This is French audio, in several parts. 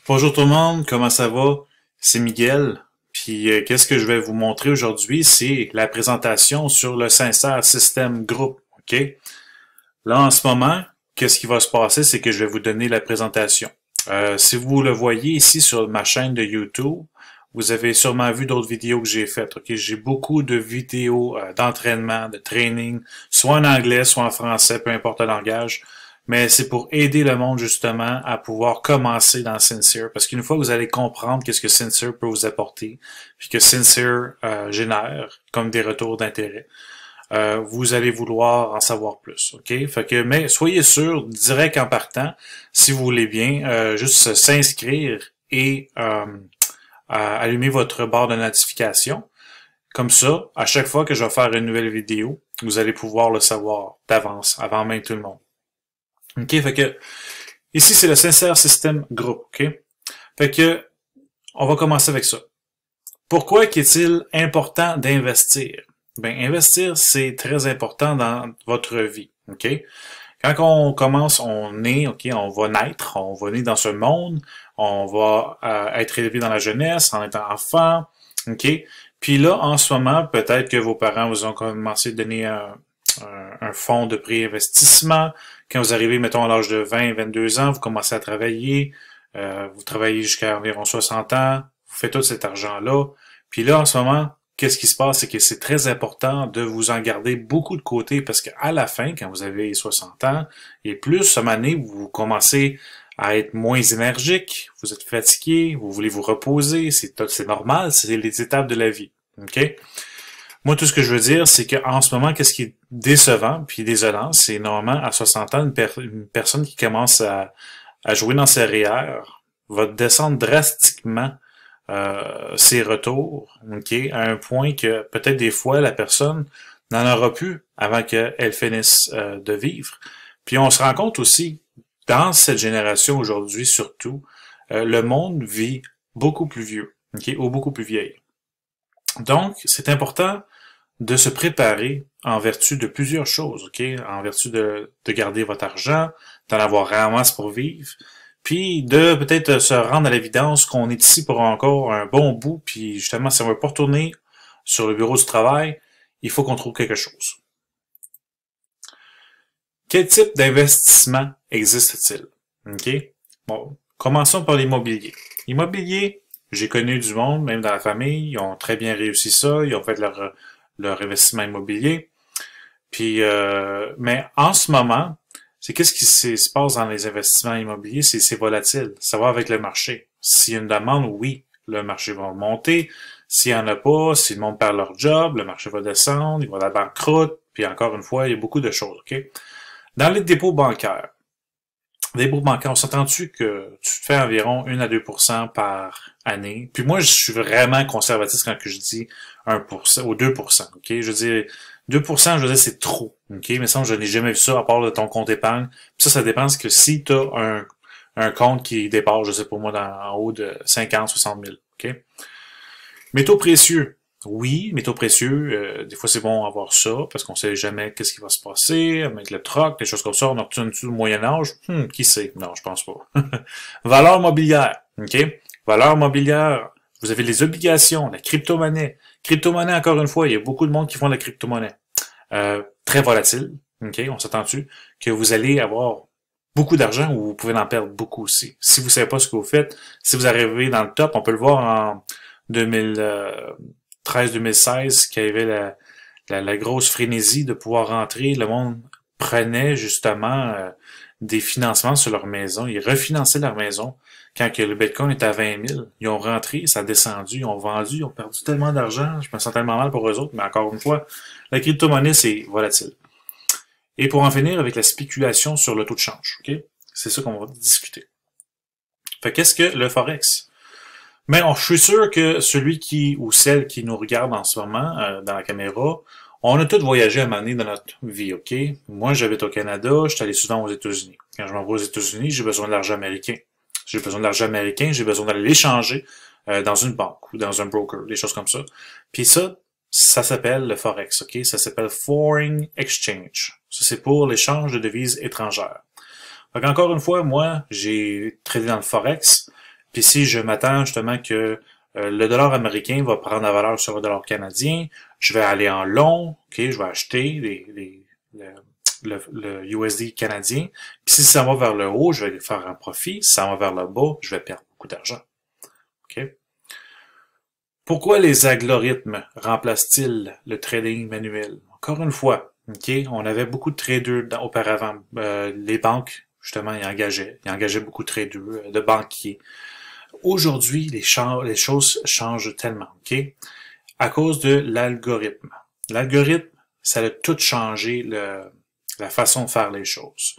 Bonjour tout le monde, comment ça va? C'est Miguel. Puis qu'est-ce que je vais vous montrer aujourd'hui? C'est la présentation sur le Sincere System Group. OK? Là, en ce moment, qu'est-ce qui va se passer? C'est que je vais vous donner la présentation. Si vous le voyez ici sur ma chaîne de YouTube, vous avez sûrement vu d'autres vidéos que j'ai faites. OK? J'ai beaucoup de vidéos d'entraînement, de training, soit en anglais, soit en français, peu importe le langage. Mais c'est pour aider le monde justement à pouvoir commencer dans Sincere. Parce qu'une fois que vous allez comprendre qu'est-ce que Sincere peut vous apporter, puis que Sincere génère comme des retours d'intérêt, vous allez vouloir en savoir plus. OK? Fait que, mais soyez sûr, direct en partant, si vous voulez bien, juste s'inscrire et allumer votre barre de notification. Comme ça, à chaque fois que je vais faire une nouvelle vidéo, vous allez pouvoir le savoir d'avance, avant même tout le monde. OK? Fait que, ici, c'est le Sincere System Group. OK? Fait que, on va commencer avec ça. Pourquoi est-il important d'investir? Ben, investir, c'est très important dans votre vie. OK? Quand on commence, on est, OK, on va naître, on va naître dans ce monde, on va être élevé dans la jeunesse, en étant enfant, OK? Puis là, en ce moment, peut-être que vos parents vous ont commencé à donner un fonds de préinvestissement. Quand vous arrivez, mettons, à l'âge de 20, 22 ans, vous commencez à travailler, vous travaillez jusqu'à environ 60 ans, vous faites tout cet argent-là. Puis là, en ce moment, qu'est-ce qui se passe? C'est que c'est très important de vous en garder beaucoup de côté parce qu'à la fin, quand vous avez 60 ans et plus, cette année, vous commencez à être moins énergique, vous êtes fatigué, vous voulez vous reposer, c'est normal, c'est les étapes de la vie. OK? Moi, tout ce que je veux dire, c'est qu'en ce moment, qu'est-ce qui est décevant puis désolant, c'est normalement à 60 ans, une personne qui commence à jouer dans ses REER va descendre drastiquement ses retours, ok, à un point que peut-être des fois la personne n'en aura plus avant qu'elle finisse de vivre. Puis on se rend compte aussi, dans cette génération aujourd'hui surtout, le monde vit beaucoup plus vieux, ok, ou beaucoup plus vieille. Donc, c'est important de se préparer en vertu de plusieurs choses, ok, en vertu de garder votre argent, d'en avoir vraiment pour vivre, puis de peut-être se rendre à l'évidence qu'on est ici pour encore un bon bout, puis justement, si on veut pas retourner sur le bureau du travail, il faut qu'on trouve quelque chose. Quel type d'investissement existe-t-il? OK? Bon, commençons par l'immobilier. L'immobilier, j'ai connu du monde, même dans la famille, ils ont très bien réussi ça, ils ont fait leur investissement immobilier. Puis, mais en ce moment, c'est qu'est-ce qui se passe dans les investissements immobiliers, c'est volatile. Ça va avec le marché. S'il y a une demande, oui, le marché va monter. S'il n'y en a pas, si le monde perd leur job, le marché va descendre, il va à la banqueroute, puis encore une fois, il y a beaucoup de choses, OK? Dans les dépôts bancaires, on s'entend-tu que tu fais environ 1 à 2% par année? Puis moi, je suis vraiment conservatif quand je dis 1% ou 2%, OK? Je veux dire, 2%, je veux dire, c'est trop, OK? Mais ça, je n'ai jamais vu ça à part de ton compte épargne. Puis ça dépend que si tu as un compte qui dépasse, je sais pas moi, en haut de 50, 60 000, OK? Métaux précieux. Oui, métaux précieux, des fois c'est bon avoir ça, parce qu'on sait jamais qu'est-ce qui va se passer, avec le troc, des choses comme ça, on a retourne-tu le Moyen-Âge? Qui sait? Non, je pense pas. Valeur mobilière, OK? Valeur mobilière, vous avez les obligations, la crypto-monnaie. Crypto-monnaie, encore une fois, il y a beaucoup de monde qui font de la crypto-monnaie. Très volatile, OK? On s'entend-tu? Que vous allez avoir beaucoup d'argent ou vous pouvez en perdre beaucoup aussi. Si vous savez pas ce que vous faites, si vous arrivez dans le top, on peut le voir en 2013-2016, qu'il y avait la grosse frénésie de pouvoir rentrer. Le monde prenait justement des financements sur leur maison. Ils refinançaient leur maison. Quand que le Bitcoin était à 20 000, ils ont rentré, ça a descendu, ils ont vendu, ils ont perdu tellement d'argent. Je me sens tellement mal pour eux autres, mais encore une fois, la crypto-monnaie, c'est volatile. Et pour en finir avec la spéculation sur le taux de change, ok? C'est ça qu'on va discuter. Fait qu'est-ce que le Forex? Mais je suis sûr que celui qui ou celle qui nous regarde en ce moment dans la caméra, on a tous voyagé à un moment donné dans notre vie, OK? Moi, j'habite au Canada, je suis allé souvent aux États-Unis. Quand je m'en vais aux États-Unis, j'ai besoin de l'argent américain. J'ai besoin de l'argent américain, j'ai besoin d'aller l'échanger dans une banque ou dans un broker, des choses comme ça. Puis ça s'appelle le Forex, OK? Ça s'appelle Foreign Exchange. Ça, c'est pour l'échange de devises étrangères. Donc, encore une fois, moi, j'ai tradé dans le Forex. Puis si je m'attends justement que le dollar américain va prendre la valeur sur le dollar canadien, je vais aller en long, ok, je vais acheter le USD canadien. Puis si ça va vers le haut, je vais faire un profit. Si ça va vers le bas, je vais perdre beaucoup d'argent. Ok. Pourquoi les algorithmes remplacent-ils le trading manuel? Encore une fois, ok, on avait beaucoup de traders auparavant. Les banques, justement, ils engageaient beaucoup de traders, de banquiers. Aujourd'hui, les choses changent tellement, ok? À cause de l'algorithme. L'algorithme, ça a tout changé la façon de faire les choses.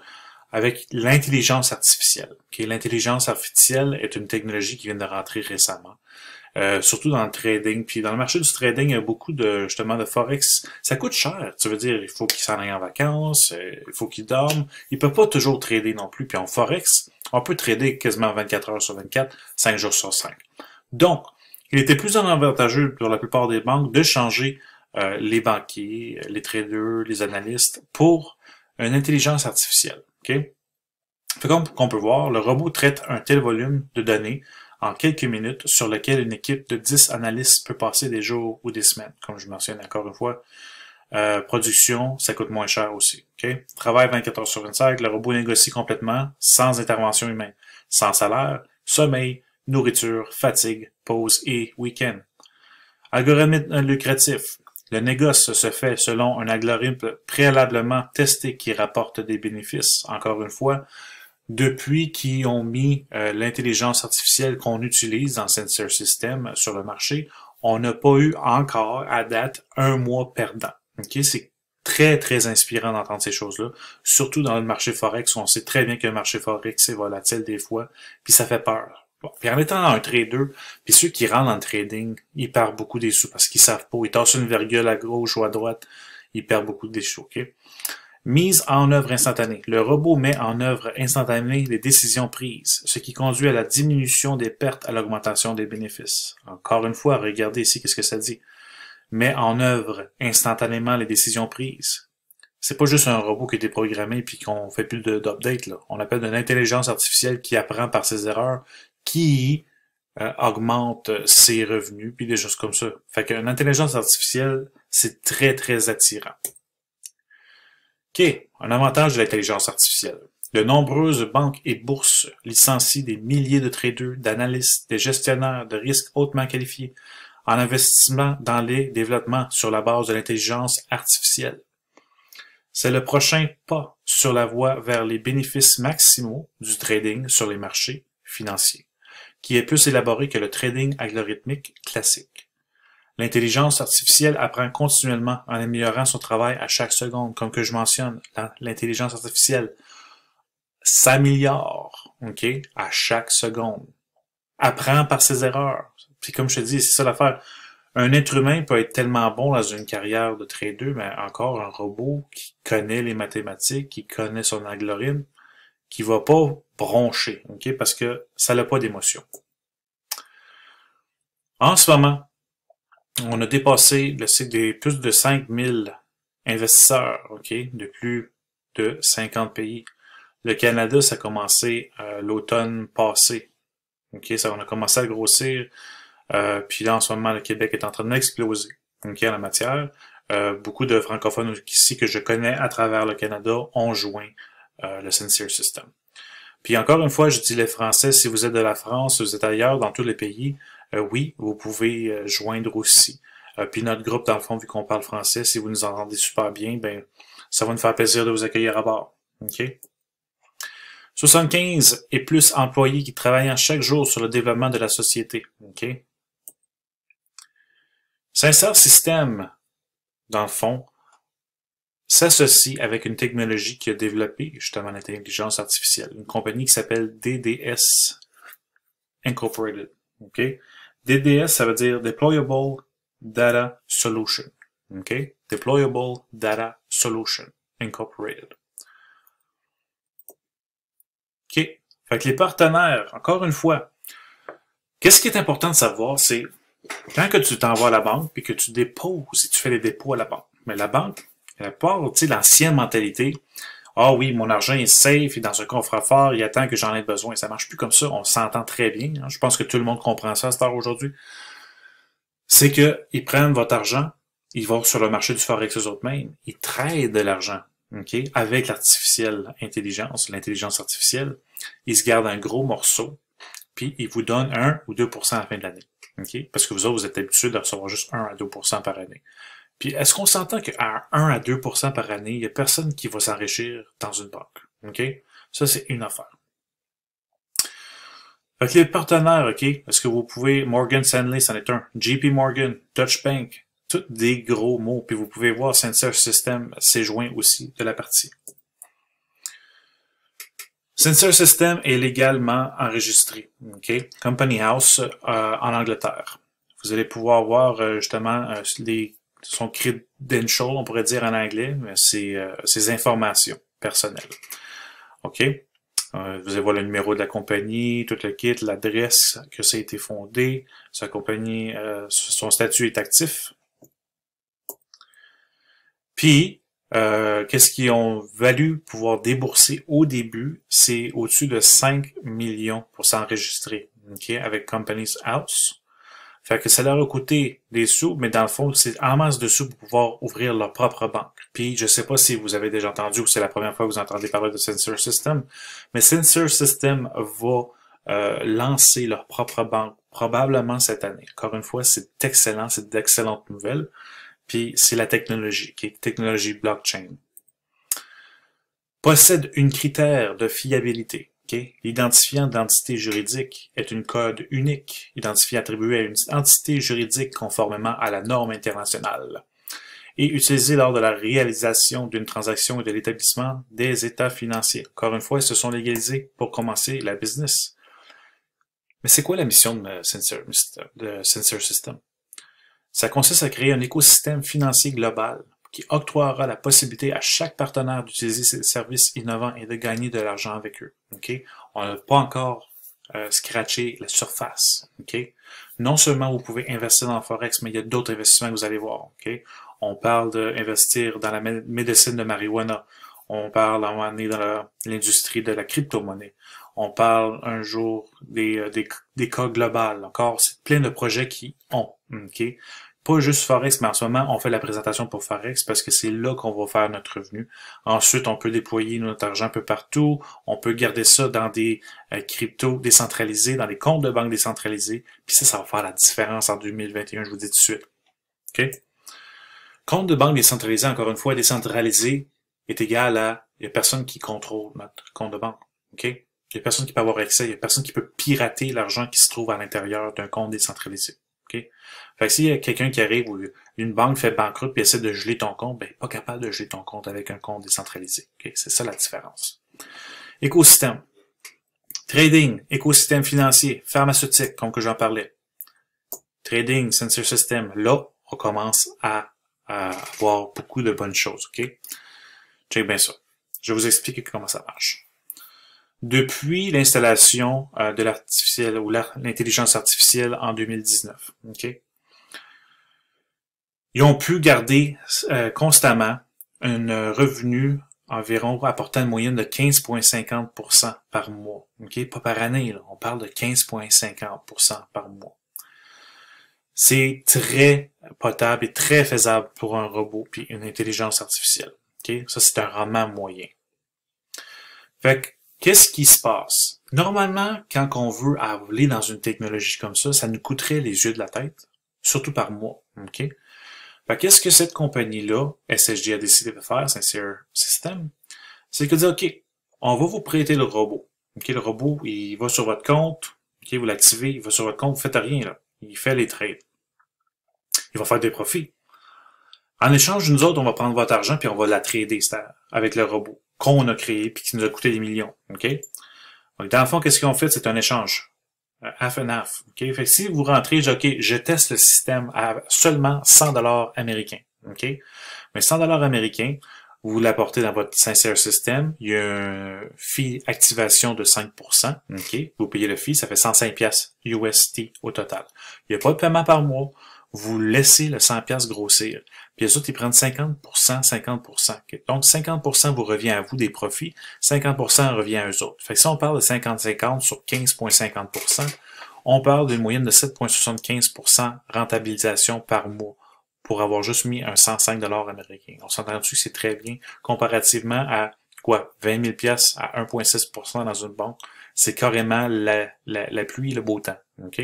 Avec l'intelligence artificielle. Okay? L'intelligence artificielle est une technologie qui vient de rentrer récemment. Surtout dans le trading. Puis dans le marché du trading, il y a beaucoup justement de Forex. Ça coûte cher. Tu veux dire, il faut qu'ils s'en aillent en vacances, il faut qu'ils dorment. Ils peuvent pas toujours trader non plus. Puis en Forex, on peut trader quasiment 24 heures sur 24, 5 jours sur 5. Donc, il était plus avantageux pour la plupart des banques de changer les banquiers, les traders, les analystes pour une intelligence artificielle. Okay? Comme on peut voir, le robot traite un tel volume de données en quelques minutes sur lequel une équipe de 10 analystes peut passer des jours ou des semaines. Comme je mentionne encore une fois, production, ça coûte moins cher aussi. Okay? Travail 24 heures sur 25, le robot négocie complètement, sans intervention humaine, sans salaire, sommeil, nourriture, fatigue, pause et week-end. Algorithme lucratif. Le négoce se fait selon un algorithme préalablement testé qui rapporte des bénéfices. Encore une fois, depuis qu'ils ont mis l'intelligence artificielle qu'on utilise dans Sensor System sur le marché, on n'a pas eu encore, à date, un mois perdant. Okay? C'est très, très inspirant d'entendre ces choses-là, surtout dans le marché Forex, où on sait très bien que le marché Forex est volatile des fois, puis ça fait peur. Bon. Puis en étant un trader, puis ceux qui rentrent dans le trading, ils perdent beaucoup des sous parce qu'ils savent pas, ils tassent une virgule à gauche ou à droite, ils perdent beaucoup des sous. Okay? Mise en œuvre instantanée. Le robot met en œuvre instantanément les décisions prises, ce qui conduit à la diminution des pertes à l'augmentation des bénéfices. Encore une fois, regardez ici qu'est-ce que ça dit. Met en œuvre instantanément les décisions prises. C'est pas juste un robot qui est déprogrammé puis qu'on fait plus d'update, là. On appelle de l'intelligence artificielle qui apprend par ses erreurs, qui augmente ses revenus puis des choses comme ça. Fait qu'une intelligence artificielle, c'est très, très attirant. OK, un avantage de l'intelligence artificielle. De nombreuses banques et bourses licencient des milliers de traders, d'analystes, des gestionnaires de risques hautement qualifiés en investissement dans les développements sur la base de l'intelligence artificielle. C'est le prochain pas sur la voie vers les bénéfices maximaux du trading sur les marchés financiers, qui est plus élaboré que le trading algorithmique classique. L'intelligence artificielle apprend continuellement en améliorant son travail à chaque seconde. Comme que je mentionne, l'intelligence artificielle s'améliore, ok, à chaque seconde. Apprend par ses erreurs. Puis comme je te dis, c'est ça l'affaire. Un être humain peut être tellement bon dans une carrière de trader, mais encore un robot qui connaît les mathématiques, qui connaît son algorithme, qui va pas broncher, ok, parce que ça n'a pas d'émotion. En ce moment, on a dépassé plus de 5000 investisseurs, ok, de plus de 50 pays. Le Canada, ça a commencé l'automne passé. Ok, ça, on a commencé à grossir. Puis là, en ce moment, le Québec est en train d'exploser, ok, en la matière. Beaucoup de francophones ici que je connais à travers le Canada ont joint le Sensor System. Puis encore une fois, je dis les Français, si vous êtes de la France, si vous êtes ailleurs, dans tous les pays, oui, vous pouvez joindre aussi. Puis notre groupe, dans le fond, vu qu'on parle français, si vous nous entendez super bien, ben ça va nous faire plaisir de vous accueillir à bord. OK? 75 et plus employés qui travaillent chaque jour sur le développement de la société. OK? Sensor System, dans le fond, s'associe avec une technologie qui a développé justement l'intelligence artificielle, une compagnie qui s'appelle DDS Incorporated. OK? DDS, ça veut dire Deployable Data Solution. OK? Deployable Data Solution Incorporated. OK? Fait que les partenaires, encore une fois, qu'est-ce qui est important de savoir, c'est quand que tu t'envoies à la banque puis que tu déposes et tu fais les dépôts à la banque. Mais la banque, elle a pas, tu sais, l'ancienne mentalité. Ah oui, mon argent est safe, il est dans un coffre-fort, il attend que j'en ai besoin. Ça marche plus comme ça, on s'entend très bien. Hein. Je pense que tout le monde comprend ça à cette heure aujourd'hui. C'est que ils prennent votre argent, ils vont sur le marché du Forex eux-mêmes, ils traitent de l'argent, ok, avec l'intelligence artificielle, ils se gardent un gros morceau, puis ils vous donnent 1 ou 2% à la fin de l'année, ok, parce que vous autres, vous êtes habitués de recevoir juste 1 à 2% par année. Puis est-ce qu'on s'entend qu'à 1 à 2% par année, il y a personne qui va s'enrichir dans une banque, ok? Ça, c'est une affaire. Fait que les partenaires, OK, est-ce que vous pouvez, Morgan Stanley, c'en est un, JP Morgan, Deutsche Bank, tous des gros mots, puis vous pouvez voir Sensor System s'est joint aussi de la partie. Sensor System est légalement enregistré, OK, Company House en Angleterre. Vous allez pouvoir voir justement son credential, on pourrait dire en anglais, mais ses informations personnelles. OK? Vous allez voir le numéro de la compagnie, tout le kit, l'adresse que ça a été fondé, sa compagnie, son statut est actif. Puis, qu'est-ce qu'ils ont valu pouvoir débourser au début, c'est au-dessus de 5 millions pour s'enregistrer, ok, avec Companies House. Fait que ça leur a coûté des sous, mais dans le fond, c'est en masse de sous pour pouvoir ouvrir leur propre banque. Puis, je sais pas si vous avez déjà entendu ou c'est la première fois que vous entendez parler de Sensor System, mais Sensor System va lancer leur propre banque probablement cette année. Encore une fois, c'est excellent, c'est d'excellentes nouvelles. Puis, c'est la technologie, qui est technologie blockchain. Possède une critère de fiabilité. Okay? L'identifiant d'entité juridique est une code unique, identifié attribué à une entité juridique conformément à la norme internationale, et utilisé lors de la réalisation d'une transaction et de l'établissement des états financiers. Encore une fois, ils se sont légalisés pour commencer la business. Mais c'est quoi la mission de Sensor System? Ça consiste à créer un écosystème financier global qui octroiera la possibilité à chaque partenaire d'utiliser ces services innovants et de gagner de l'argent avec eux. Okay? On n'a pas encore scratché la surface. Okay? Non seulement vous pouvez investir dans le Forex, mais il y a d'autres investissements que vous allez voir. Okay? On parle d'investir dans la médecine de marijuana. On parle à un moment donné dans l'industrie de la crypto-monnaie. On parle un jour des cas globales. Encore, c'est plein de projets qui ont. Okay? Pas juste Forex, mais en ce moment, on fait la présentation pour Forex parce que c'est là qu'on va faire notre revenu. Ensuite, on peut déployer notre argent un peu partout. On peut garder ça dans des cryptos décentralisés, dans des comptes de banque décentralisés. Puis ça va faire la différence en 2021, je vous dis tout de suite. OK? Compte de banque décentralisé, encore une fois, décentralisé est égal à il n'y a personne qui contrôle notre compte de banque. OK? Il n'y a personne qui peut avoir accès, il n'y a personne qui peut pirater l'argent qui se trouve à l'intérieur d'un compte décentralisé. OK? Fait que s'il y a quelqu'un qui arrive ou une banque fait banqueroute et essaie de geler ton compte, ben, pas capable de geler ton compte avec un compte décentralisé. OK? C'est ça la différence. Écosystème. Trading, écosystème financier, pharmaceutique, comme que j'en parlais. Trading, Sensor System. Là, on commence à avoir beaucoup de bonnes choses. OK? Check bien ça. Je vais vous expliquer comment ça marche. Depuis l'installation de l'artificiel ou l'intelligence artificielle en 2019, OK? Ils ont pu garder constamment un revenu environ apportant une moyenne de 15,50% par mois. OK? Pas par année, là. On parle de 15,50% par mois. C'est très potable et très faisable pour un robot puis une intelligence artificielle. OK? Ça, c'est un rendement moyen. Fait que, qu'est-ce qui se passe? Normalement, quand on veut aller dans une technologie comme ça nous coûterait les yeux de la tête, surtout par mois. OK? Fait qu'est-ce que cette compagnie-là, SSG, a décidé de faire, Sensor System? C'est que dire, OK, on va vous prêter le robot. OK, le robot, il va sur votre compte, OK, vous l'activez, il va sur votre compte, vous faites rien, là. Il fait les trades. Il va faire des profits. En échange, nous autres, on va prendre votre argent puis on va la trader avec le robot qu'on a créé puis qui nous a coûté des millions. OK? Donc, dans le fond, qu'est-ce qu'on fait? C'est un échange. Half and half. OK? Fait que si vous rentrez, je dis, OK, je teste le système à seulement 100 $ américains. OK? Mais 100 $ américains, vous l'apportez dans votre Sensor System. Il y a un fee activation de 5%. OK? Vous payez le fee, ça fait 105 $ USD au total. Il n'y a pas de paiement par mois. Vous laissez le 100$ grossir. puis les autres, ils prennent 50%, 50%. Okay? Donc, 50% vous revient à vous des profits, 50% revient à eux autres. Fait que si on parle de 50-50 sur 15,50%, on parle d'une moyenne de 7,75% rentabilisation par mois pour avoir juste mis un 105 $ américains. On s'entend dessus que c'est très bien comparativement à quoi? 20 000 pièces à 1,6% dans une banque. C'est carrément la pluie et le beau temps. OK?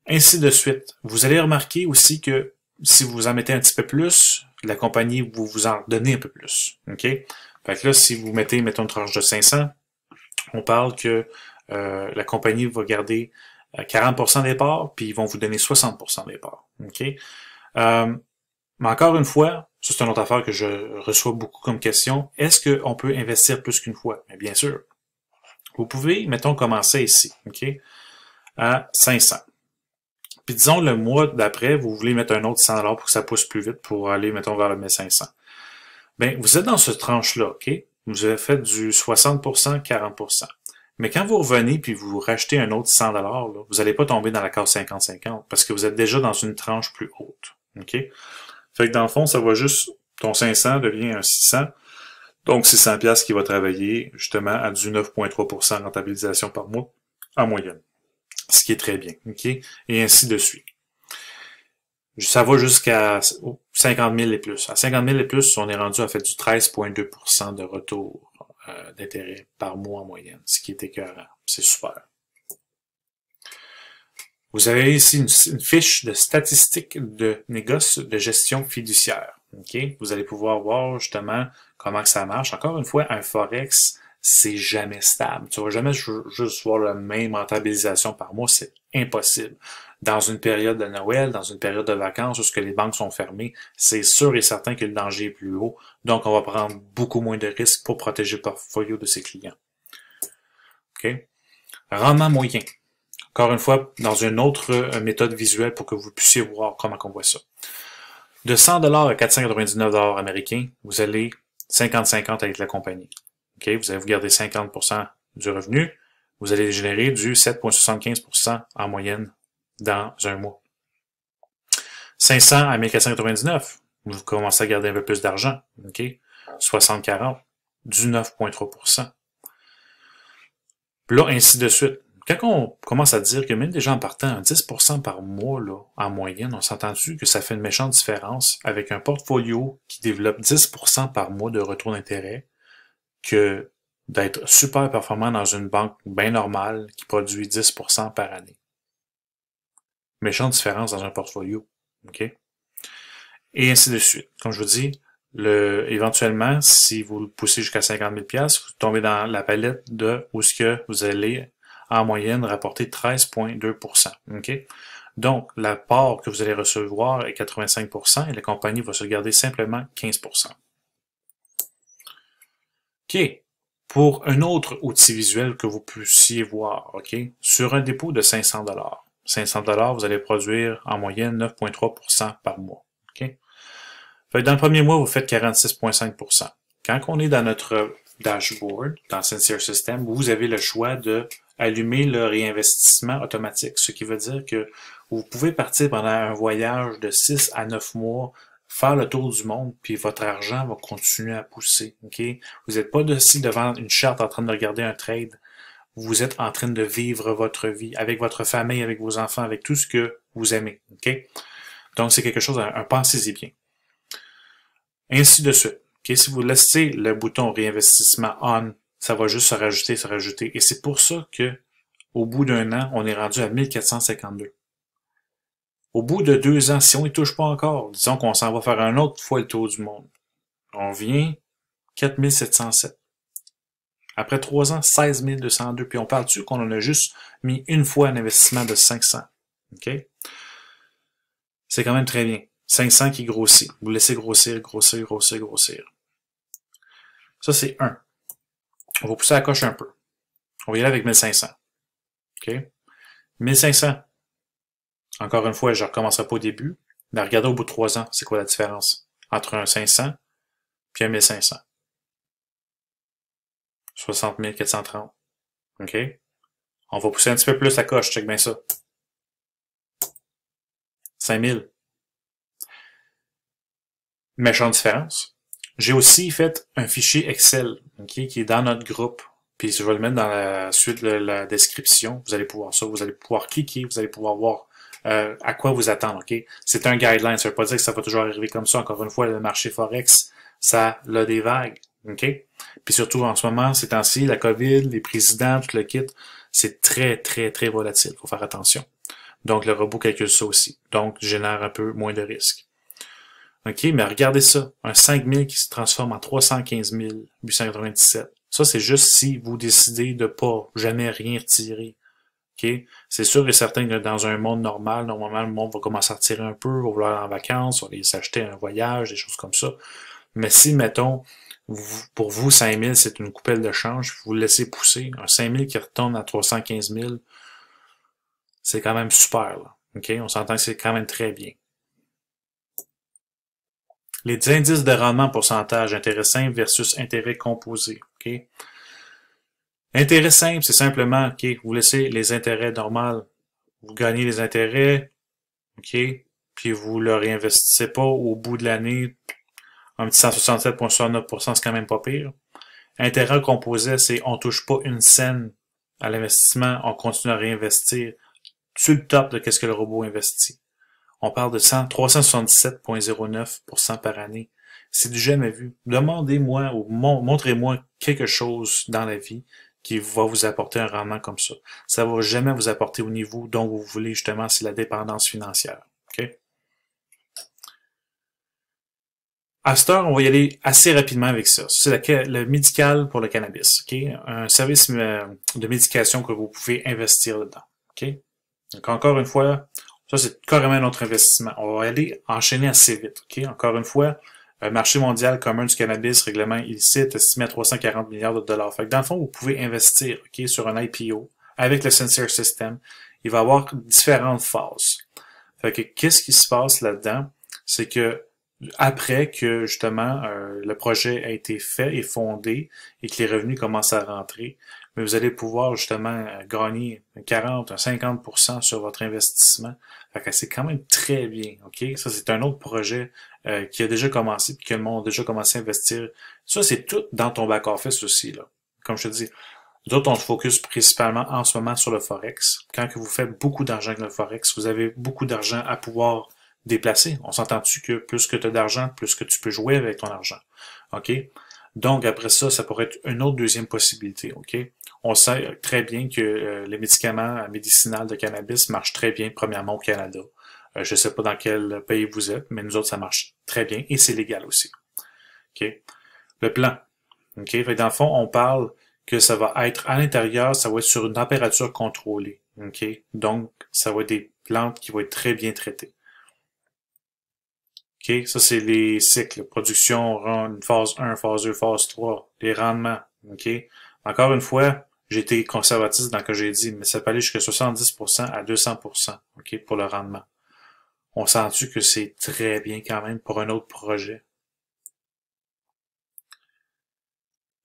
Ainsi de suite. Vous allez remarquer aussi que si vous en mettez un petit peu plus, la compagnie vous en donnez un peu plus. OK? Fait que là, si vous mettez, mettons, une tranche de 500, on parle que la compagnie va garder 40% des parts, puis ils vont vous donner 60% des parts. OK? Mais encore une fois, ça c'est une autre affaire que je reçois beaucoup comme question. Est-ce qu'on peut investir plus qu'une fois? Mais bien sûr. Vous pouvez, mettons, commencer ici, OK? À 500. Puis disons, le mois d'après, vous voulez mettre un autre 100 $ pour que ça pousse plus vite pour aller, mettons, vers le 1500. Bien, vous êtes dans cette tranche-là, OK? Vous avez fait du 60%, 40%. Mais quand vous revenez puis vous rachetez un autre 100 $, là, vous n'allez pas tomber dans la case 50-50 parce que vous êtes déjà dans une tranche plus haute. OK? Fait que dans le fond, ça va juste, ton 500 devient un 600. Donc 600 $ qui va travailler justement à du 9,3% rentabilisation par mois en moyenne. Ce qui est très bien. OK? Et ainsi de suite. Ça va jusqu'à 50 000 et plus. À 50 000 et plus, on est rendu à fait du 13,2% de retour d'intérêt par mois en moyenne, ce qui est écœurant. C'est super. Vous avez ici une fiche de statistiques de négoce de gestion fiduciaire. Okay? Vous allez pouvoir voir justement comment que ça marche. Encore une fois, un Forex, c'est jamais stable. Tu vas jamais juste voir la même rentabilisation par mois, c'est impossible. Dans une période de Noël, dans une période de vacances où les banques sont fermées, c'est sûr et certain que le danger est plus haut. Donc, on va prendre beaucoup moins de risques pour protéger le portfolio de ses clients. OK? Rendement moyen. Encore une fois, dans une autre méthode visuelle pour que vous puissiez voir comment on voit ça. De 100 $ à 499 $ américains, vous allez 50-50 avec la compagnie. Okay? Vous allez vous garder 50% du revenu. Vous allez générer du 7,75% en moyenne dans un mois. 500 à 1499, vous commencez à garder un peu plus d'argent. Okay? 60-40, du 9,3%. Là, ainsi de suite. Quand on commence à dire que même des gens partant à 10% par mois, là, en moyenne, on s'entend-tu que ça fait une méchante différence avec un portfolio qui développe 10% par mois de retour d'intérêt que d'être super performant dans une banque bien normale qui produit 10% par année. Méchante différence dans un portfolio. OK? Et ainsi de suite. Comme je vous dis, éventuellement, si vous le poussez jusqu'à 50 000 $, vous tombez dans la palette de où est-ce que vous allez en moyenne rapporter 13,2%. OK? Donc, la part que vous allez recevoir est 85% et la compagnie va se garder simplement 15%. OK. Pour un autre outil visuel que vous puissiez voir, OK? Sur un dépôt de 500 $. 500 $, vous allez produire en moyenne 9,3% par mois. OK? Fait que dans le premier mois, vous faites 46,5%. Quand on est dans notre dashboard, dans Sincere System, vous avez le choix de allumer le réinvestissement automatique, ce qui veut dire que vous pouvez partir pendant un voyage de 6 à 9 mois, faire le tour du monde, puis votre argent va continuer à pousser. Okay? Vous n'êtes pas aussi devant une charte en train de regarder un trade. Vous êtes en train de vivre votre vie avec votre famille, avec vos enfants, avec tout ce que vous aimez. Okay? Donc, c'est quelque chose, pensez-y bien. Ainsi de suite. Okay? Si vous laissez le bouton réinvestissement on, ça va juste se rajouter. Et c'est pour ça que, au bout d'un an, on est rendu à 1452. Au bout de 2 ans, si on n'y touche pas encore, disons qu'on s'en va faire un autre fois le tour du monde, on vient 4707. Après 3 ans, 16 202. Puis on parle-tu qu'on en a juste mis une fois un investissement de 500. OK? C'est quand même très bien. 500 qui grossit. Vous laissez grossir. Ça, c'est 1. On va pousser la coche un peu. On va y aller avec 1500. OK? 1500. Encore une fois, je ne recommencerai pas au début. Mais regardez au bout de 3 ans, c'est quoi la différence entre un 500 puis un 1500. 60 430. OK? On va pousser un petit peu plus la coche, check bien ça. 5000. Méchante différence. J'ai aussi fait un fichier Excel, ok, qui est dans notre groupe. Puis je vais le mettre dans la suite de la description. Vous allez pouvoir ça, vous allez pouvoir cliquer, vous allez pouvoir voir à quoi vous attendre, ok? C'est un guideline, ça veut pas dire que ça va toujours arriver comme ça. Encore une fois, le marché Forex, ça a des vagues, ok? Puis surtout en ce moment, ces temps-ci, la COVID, les présidents, tout le kit, c'est très, très, très volatile. Faut faire attention. Donc, le robot calcule ça aussi. Donc, génère un peu moins de risques. OK, mais regardez ça. Un 5000 qui se transforme en 315 897. Ça, c'est juste si vous décidez de pas jamais rien retirer. OK? C'est sûr et certain que dans un monde normal, normalement, le monde va commencer à retirer un peu, va vouloir aller en vacances, va aller s'acheter un voyage, des choses comme ça. Mais si, mettons, pour vous, 5000, c'est une coupelle de change, vous le laissez pousser, un 5000 qui retourne à 315 000, c'est quand même super, là. OK? On s'entend que c'est quand même très bien. Les indices de rendement pourcentage, intérêt simple versus intérêt composé. OK? Intérêt simple, c'est simplement, OK, vous laissez les intérêts normaux, vous gagnez les intérêts, OK, puis vous le réinvestissez pas au bout de l'année, un petit 167,69%, c'est quand même pas pire. Intérêt composé, c'est on touche pas une scène à l'investissement, on continue à réinvestir sur le top de qu'est-ce que le robot investit. On parle de 377,09% par année. C'est du jamais vu. Demandez-moi ou montrez-moi quelque chose dans la vie qui va vous apporter un rendement comme ça. Ça va jamais vous apporter au niveau dont vous voulez, justement, c'est la dépendance financière. OK? À cette heure, on va y aller assez rapidement avec ça. C'est le médical pour le cannabis. OK? Un service de médication que vous pouvez investir dedans. OK? Donc, encore une fois, ça, c'est carrément un autre investissement. On va aller enchaîner assez vite. OK? Encore une fois, marché mondial commun du cannabis, règlement illicite, estimé à 340 milliards de dollars. Fait que dans le fond, vous pouvez investir, OK, sur un IPO avec le Sensor System. Il va y avoir différentes phases. Fait que qu'est-ce qui se passe là-dedans? C'est que après que justement le projet a été fait et fondé et que les revenus commencent à rentrer, mais vous allez pouvoir justement gagner 40, 50% sur votre investissement. Fait que c'est quand même très bien, OK? Ça, c'est un autre projet qui a déjà commencé puis que le monde a déjà commencé à investir. Ça, c'est tout dans ton back-office aussi, là. Comme je te dis, nous autres, on se focus principalement en ce moment sur le Forex. Quand que vous faites beaucoup d'argent avec le Forex, vous avez beaucoup d'argent à pouvoir déplacer. On s'entend-tu que plus que tu as d'argent, plus que tu peux jouer avec ton argent. OK? Donc, après ça, ça pourrait être une autre deuxième possibilité. OK? On sait très bien que les médicaments médicinaux de cannabis marchent très bien, premièrement au Canada. Je ne sais pas dans quel pays vous êtes, mais nous autres, ça marche très bien et c'est légal aussi. OK? Le plan. OK? Fait que dans le fond, on parle que ça va être à l'intérieur, ça va être sur une température contrôlée. OK? Donc, ça va être des plantes qui vont être très bien traitées. OK? Ça, c'est les cycles. Production, phase 1, phase 2, phase 3. Les rendements. OK? Encore une fois, j'ai été conservatif dans ce que j'ai dit, mais ça peut aller jusqu'à 70% à 200%. OK? Pour le rendement. On sent-tu que c'est très bien quand même pour un autre projet?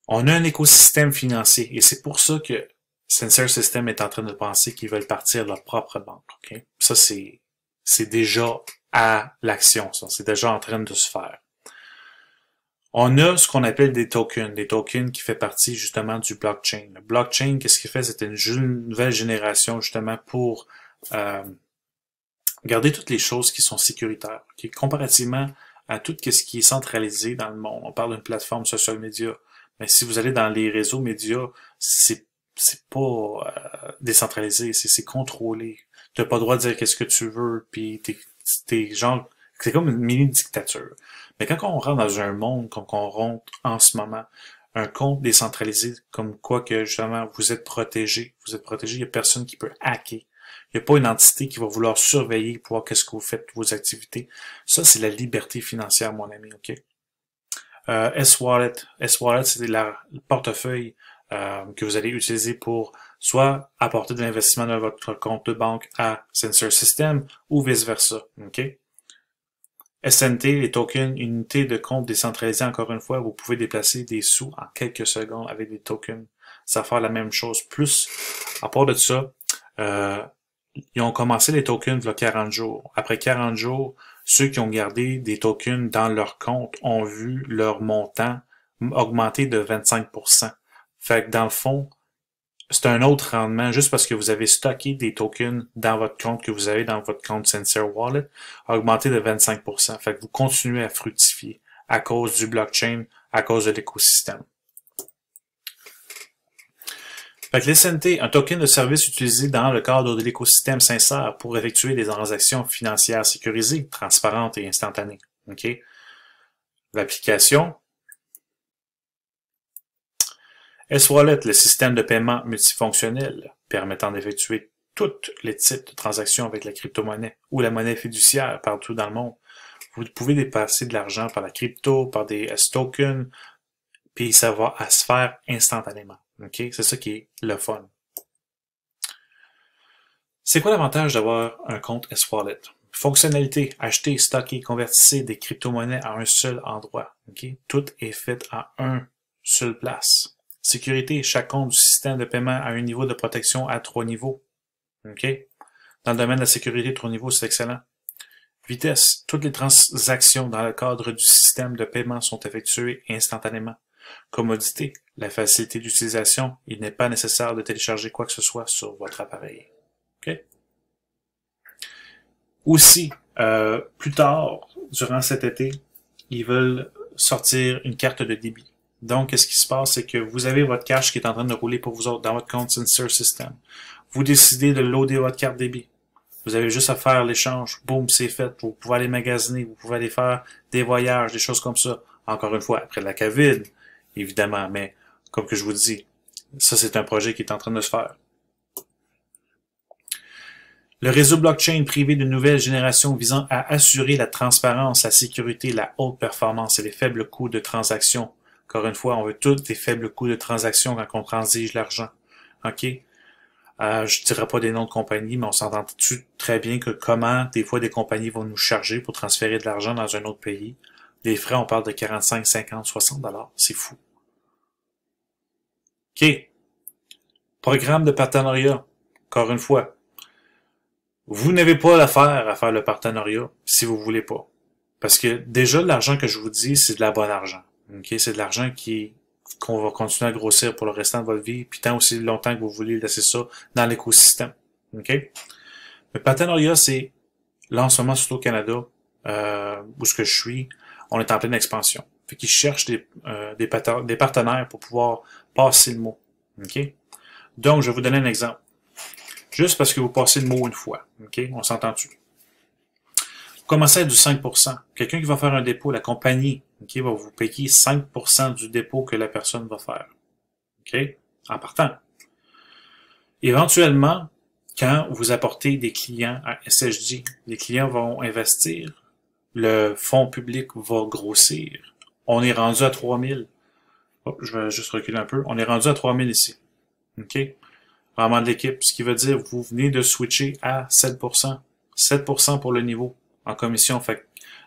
On a un écosystème financier et c'est pour ça que Sensor System est en train de penser qu'ils veulent partir de leur propre banque. Okay? Ça, c'est déjà à l'action, ça. C'est déjà en train de se faire. On a ce qu'on appelle des tokens qui fait partie justement du blockchain. Le blockchain, qu'est-ce qu'il fait? C'est une nouvelle génération justement pour garder toutes les choses qui sont sécuritaires. Okay? Comparativement à tout ce qui est centralisé dans le monde. On parle d'une plateforme social media. Mais si vous allez dans les réseaux médias, c'est pas décentralisé, c'est contrôlé. Tu n'as pas le droit de dire qu'est-ce que tu veux, puis t'es genre, c'est comme une mini dictature. Mais quand on rentre dans un monde comme qu'on rentre en ce moment, un compte décentralisé, comme quoi que justement vous êtes protégé, il y a personne qui peut hacker. Il n'y a pas une entité qui va vouloir surveiller pour voir qu'est-ce que vous faites, vos activités. Ça, c'est la liberté financière, mon ami, OK? S-Wallet, c'est le portefeuille que vous allez utiliser pour soit apporter de l'investissement dans votre compte de banque à Sensor System ou vice-versa. OK? SNT, les tokens, unité de compte décentralisée, encore une fois, vous pouvez déplacer des sous en quelques secondes avec des tokens. Ça va faire la même chose. Plus, à part de ça, ils ont commencé les tokens il y a 40 jours. Après 40 jours, ceux qui ont gardé des tokens dans leur compte ont vu leur montant augmenter de 25%. Fait que dans le fond, c'est un autre rendement juste parce que vous avez stocké des tokens dans votre compte que vous avez dans votre compte Sincere Wallet, a augmenté de 25%. Fait que vous continuez à fructifier à cause du blockchain, à cause de l'écosystème. Fait que l'SNT, un token de service utilisé dans le cadre de l'écosystème Sincere pour effectuer des transactions financières sécurisées, transparentes et instantanées. Okay? L'application S-Wallet, le système de paiement multifonctionnel permettant d'effectuer tous les types de transactions avec la crypto-monnaie ou la monnaie fiduciaire partout dans le monde. Vous pouvez dépasser de l'argent par la crypto, par des S-tokens, puis ça va à se faire instantanément. Okay? C'est ça qui est le fun. C'est quoi l'avantage d'avoir un compte S-Wallet? Fonctionnalité, acheter, stocker, convertissez des crypto-monnaies à un seul endroit. Okay? Tout est fait à un seul place. Sécurité, chaque compte du système de paiement a un niveau de protection à 3 niveaux. Okay? Dans le domaine de la sécurité, 3 niveaux, c'est excellent. Vitesse, toutes les transactions dans le cadre du système de paiement sont effectuées instantanément. Commodité, la facilité d'utilisation, il n'est pas nécessaire de télécharger quoi que ce soit sur votre appareil. Okay? Aussi, plus tard, durant cet été, ils veulent sortir une carte de débit. Donc, qu'est-ce qui se passe, c'est que vous avez votre cash qui est en train de rouler pour vous autres dans votre compte Sincere System. Vous décidez de loader votre carte débit. Vous avez juste à faire l'échange. Boum, c'est fait. Vous pouvez aller magasiner, vous pouvez aller faire des voyages, des choses comme ça. Encore une fois, après la COVID, évidemment, mais comme que je vous dis, ça c'est un projet qui est en train de se faire. Le réseau blockchain privé de nouvelle génération visant à assurer la transparence, la sécurité, la haute performance et les faibles coûts de transaction. Encore une fois, on veut tous des faibles coûts de transaction quand on transige l'argent. OK? Je dirais pas des noms de compagnies, mais on s'entend très bien que comment des fois des compagnies vont nous charger pour transférer de l'argent dans un autre pays. Les frais, on parle de 45, 50, 60 $. C'est fou. OK. Programme de partenariat. Encore une fois. Vous n'avez pas l'affaire à faire le partenariat si vous voulez pas. Parce que déjà, l'argent que je vous dis, c'est de la bonne argent. Okay? C'est de l'argent qu'on va continuer à grossir pour le restant de votre vie, puis tant aussi longtemps que vous voulez laisser ça dans l'écosystème. Okay? Le partenariat, c'est, là en ce moment, surtout au Canada, où ce que je suis, on est en pleine expansion. Fait qu'ils cherchent des partenaires pour pouvoir passer le mot. Okay? Donc, je vais vous donner un exemple. Juste parce que vous passez le mot une fois. Okay? On s'entend-tu? Vous commencez à du 5%. Quelqu'un qui va faire un dépôt, la compagnie, okay, va vous payer 5% du dépôt que la personne va faire. Okay? En partant. Éventuellement, quand vous apportez des clients à SSJ, les clients vont investir, le fonds public va grossir. On est rendu à 3000. Oh, je vais juste reculer un peu. On est rendu à 3000 ici. OK? Vraiment de l'équipe. Ce qui veut dire vous venez de switcher à 7%. 7% pour le niveau en commission. Fait que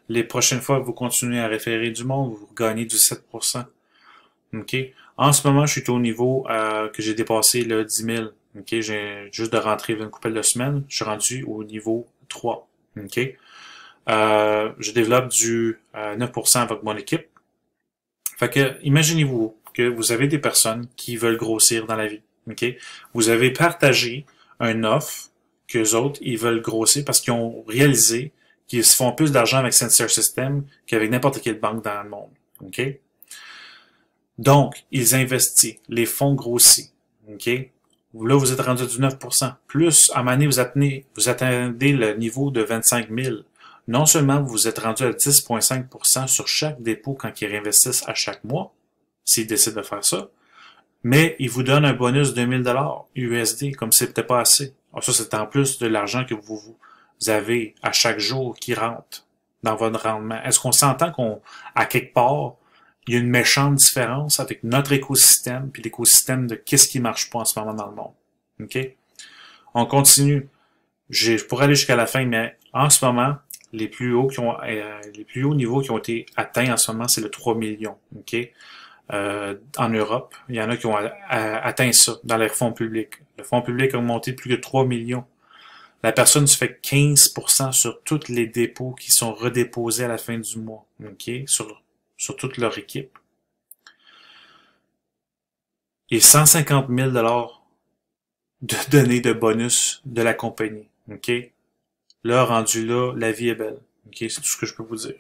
les prochaines fois que vous continuez à référer du monde, vous gagnez du 7%. OK? En ce moment, je suis au niveau que j'ai dépassé le 10 000. OK? J'ai juste de rentrer une couple de semaines. Je suis rendu au niveau 3. OK? Je développe du 9% avec mon équipe. Fait que, imaginez-vous que vous avez des personnes qui veulent grossir dans la vie. OK? Vous avez partagé un offre qu'eux autres, ils veulent grossir parce qu'ils ont réalisé qu'ils se font plus d'argent avec Sincere System qu'avec n'importe quelle banque dans le monde. OK? Donc, ils investissent. Les fonds grossissent. OK? Là, vous êtes rendu à du 9%. Plus, à un moment donné, vous attendez le niveau de 25 000. Non seulement vous êtes rendu à 10,5% sur chaque dépôt quand ils réinvestissent à chaque mois, s'ils décident de faire ça, mais ils vous donnent un bonus de 1000 $ USD, comme c'est peut-être pas assez. Alors ça, c'est en plus de l'argent que vous avez à chaque jour qui rentre dans votre rendement. Est-ce qu'on s'entend à quelque part, il y a une méchante différence avec notre écosystème puis l'écosystème de qu'est-ce qui marche pas en ce moment dans le monde? OK? On continue. Je pourrais aller jusqu'à la fin, mais en ce moment, les plus hauts niveaux qui ont été atteints en ce moment, c'est le 3 millions. OK? En Europe, il y en a qui ont atteint ça dans les fonds publics. Le fonds public a augmenté de plus de 3 millions. La personne se fait 15% sur tous les dépôts qui sont redéposés à la fin du mois, ok, sur toute leur équipe. Et 150 000 de données de bonus de la compagnie, ok. Là, rendu là, la vie est belle, ok, c'est tout ce que je peux vous dire.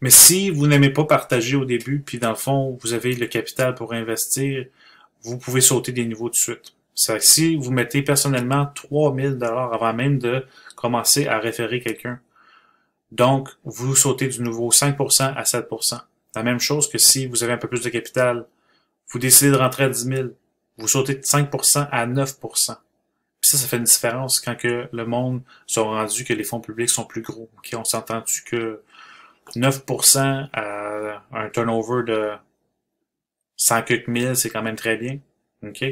Mais si vous n'aimez pas partager au début, puis dans le fond, vous avez le capital pour investir, vous pouvez sauter des niveaux tout de suite. C'est que si vous mettez personnellement 3000 $ avant même de commencer à référer quelqu'un, donc vous sautez du niveau 5% à 7%. La même chose que si vous avez un peu plus de capital, vous décidez de rentrer à 10 000, vous sautez de 5% à 9%. Puis ça fait une différence quand que le monde sont rendu que les fonds publics sont plus gros. Okay, on s'entend-tu que 9% à un turnover de 100 quelques mille, c'est quand même très bien. OK?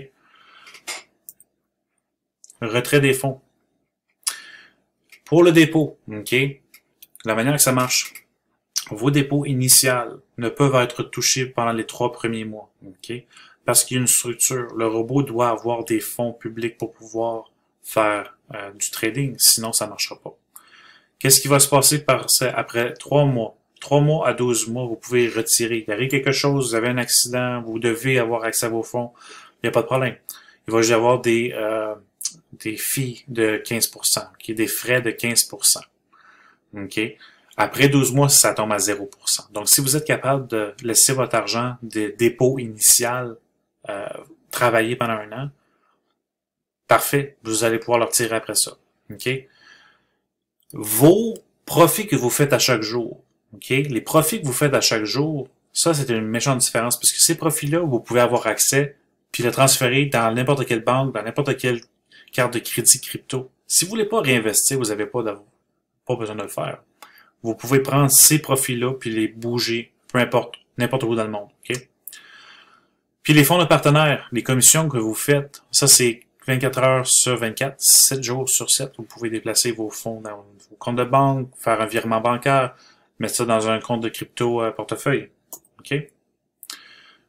Retrait des fonds. Pour le dépôt, OK? La manière que ça marche, vos dépôts initiaux ne peuvent être touchés pendant les 3 premiers mois. OK? Parce qu'il y a une structure. Le robot doit avoir des fonds publics pour pouvoir faire du trading, sinon ça ne marchera pas. Qu'est-ce qui va se passer après 3 mois? 3 mois à 12 mois, vous pouvez retirer. Il arrive quelque chose, vous avez un accident, vous devez avoir accès à vos fonds, il n'y a pas de problème. Il va y avoir des fees de 15%, okay? Des frais de 15%. OK? Après 12 mois, ça tombe à 0%. Donc, si vous êtes capable de laisser votre argent de dépôt initial travailler pendant 1 an, parfait, vous allez pouvoir le retirer après ça. OK? Vos profits que vous faites à chaque jour, OK? Les profits que vous faites à chaque jour, ça, c'est une méchante différence, parce que ces profits-là, vous pouvez avoir accès, puis le transférer dans n'importe quelle banque, dans n'importe quelle carte de crédit crypto. Si vous voulez pas réinvestir, vous n'avez pas besoin de le faire. Vous pouvez prendre ces profits-là, puis les bouger, peu importe, n'importe où dans le monde, OK? Puis les fonds de partenaires, les commissions que vous faites, ça, c'est 24 heures sur 24, 7 jours sur 7, vous pouvez déplacer vos fonds dans vos comptes de banque, faire un virement bancaire, mettre ça dans un compte de crypto portefeuille. OK?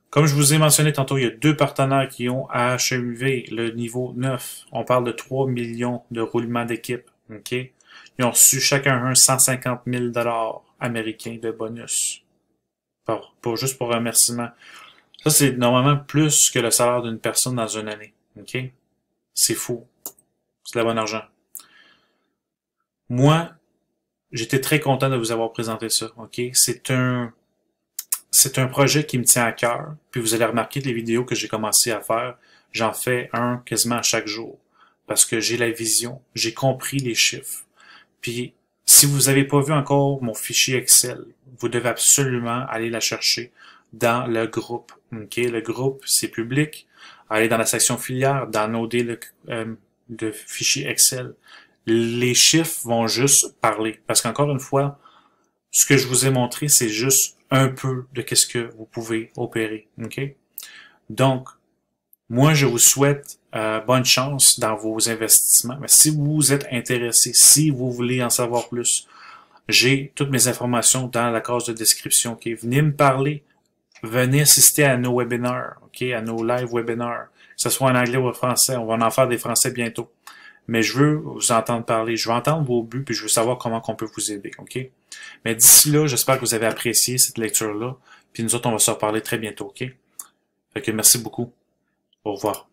Comme je vous ai mentionné tantôt, il y a 2 partenaires qui ont achevé le niveau 9. On parle de 3 millions de roulements d'équipe. OK? Ils ont reçu chacun un 150 000 $ américains de bonus. Juste pour remerciement. Ça, c'est normalement plus que le salaire d'une personne dans une année. OK? C'est fou. C'est de la bonne argent. Moi, j'étais très content de vous avoir présenté ça. OK? C'est un projet qui me tient à cœur. Puis vous allez remarquer les vidéos que j'ai commencé à faire. J'en fais un quasiment à chaque jour. Parce que j'ai la vision. J'ai compris les chiffres. Puis, si vous n'avez pas vu encore mon fichier Excel, vous devez absolument aller la chercher dans le groupe. OK? Le groupe, c'est public. Allez dans la section filière, downloader le fichier Excel. Les chiffres vont juste parler. Parce qu'encore une fois, ce que je vous ai montré, c'est juste un peu de qu'est-ce que vous pouvez opérer. OK? Donc, moi, je vous souhaite bonne chance dans vos investissements. Mais si vous êtes intéressé, si vous voulez en savoir plus, j'ai toutes mes informations dans la case de description. Okay? Venez me parler. Venez assister à nos webinaires, okay? À nos live webinaires, que ce soit en anglais ou en français. On va en faire des français bientôt. Mais je veux vous entendre parler. Je veux entendre vos buts, puis je veux savoir comment on peut vous aider. OK? Mais d'ici là, j'espère que vous avez apprécié cette lecture-là. Puis nous autres, on va se reparler très bientôt. OK? Fait que merci beaucoup. Au revoir.